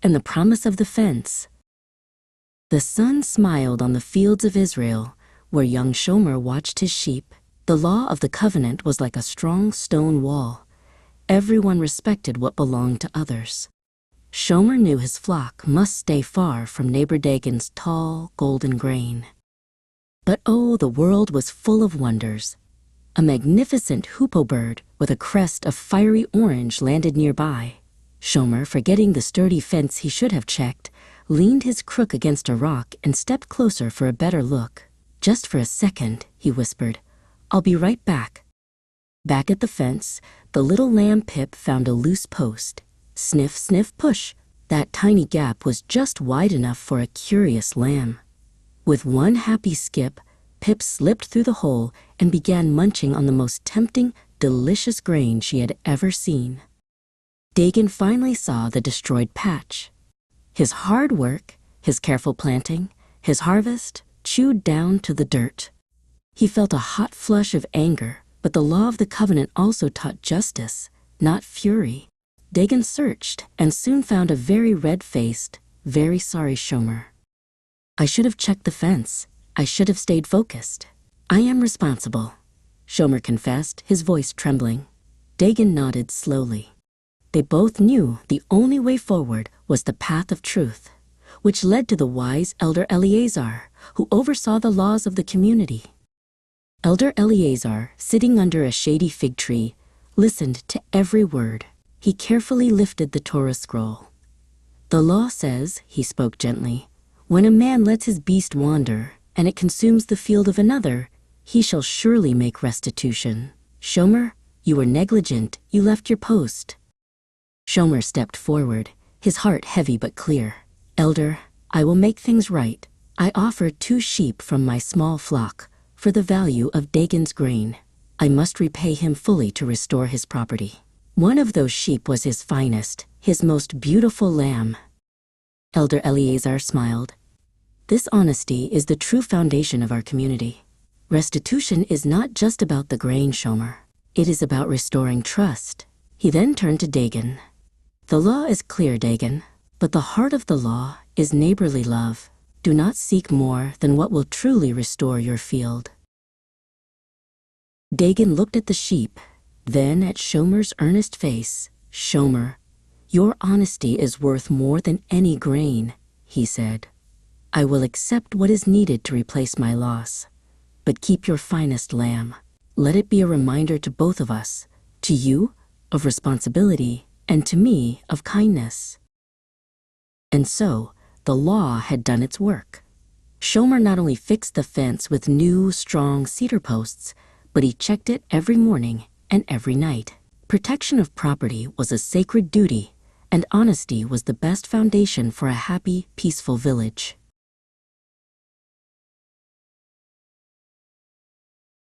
and the promise of the fence. The sun smiled on the fields of Israel, where young Shomer watched his sheep. The law of the covenant was like a strong stone wall. Everyone respected what belonged to others. Shomer knew his flock must stay far from neighbor Dagon's tall, golden grain. But oh, the world was full of wonders. A magnificent hoopoe bird with a crest of fiery orange landed nearby. Shomer, forgetting the sturdy fence he should have checked, leaned his crook against a rock and stepped closer for a better look. "Just for a second," he whispered. "I'll be right back." Back at the fence, the little lamb Pip found a loose post. Sniff, sniff, push. That tiny gap was just wide enough for a curious lamb. With one happy skip, Pip slipped through the hole and began munching on the most tempting, delicious grain she had ever seen. Dagon finally saw the destroyed patch. His hard work, his careful planting, his harvest, chewed down to the dirt. He felt a hot flush of anger, but the law of the covenant also taught justice, not fury. Dagon searched and soon found a very red-faced, very sorry Shomer. "I should have checked the fence. I should have stayed focused. I am responsible," Shomer confessed, his voice trembling. Dagon nodded slowly. They both knew the only way forward was the path of truth, which led to the wise Elder Eleazar, who oversaw the laws of the community. Elder Eleazar, sitting under a shady fig tree, listened to every word. He carefully lifted the Torah scroll. "The law says," he spoke gently, "when a man lets his beast wander, and it consumes the field of another, he shall surely make restitution. Shomer, you were negligent, you left your post." Shomer stepped forward, his heart heavy but clear. "Elder, I will make things right. I offer 2 sheep from my small flock for the value of Dagon's grain. I must repay him fully to restore his property." One of those sheep was his finest, his most beautiful lamb. Elder Eleazar smiled. "This honesty is the true foundation of our community. Restitution is not just about the grain, Shomer. It is about restoring trust." He then turned to Dagon. "The law is clear, Dagon, but the heart of the law is neighborly love. Do not seek more than what will truly restore your field." Dagon looked at the sheep, then at Shomer's earnest face. "Shomer, your honesty is worth more than any grain," he said. "I will accept what is needed to replace my loss. But keep your finest lamb. Let it be a reminder to both of us, to you of responsibility, and to me of kindness." And so, the law had done its work. Shomer not only fixed the fence with new, strong cedar posts, but he checked it every morning and every night. Protection of property was a sacred duty, and honesty was the best foundation for a happy, peaceful village.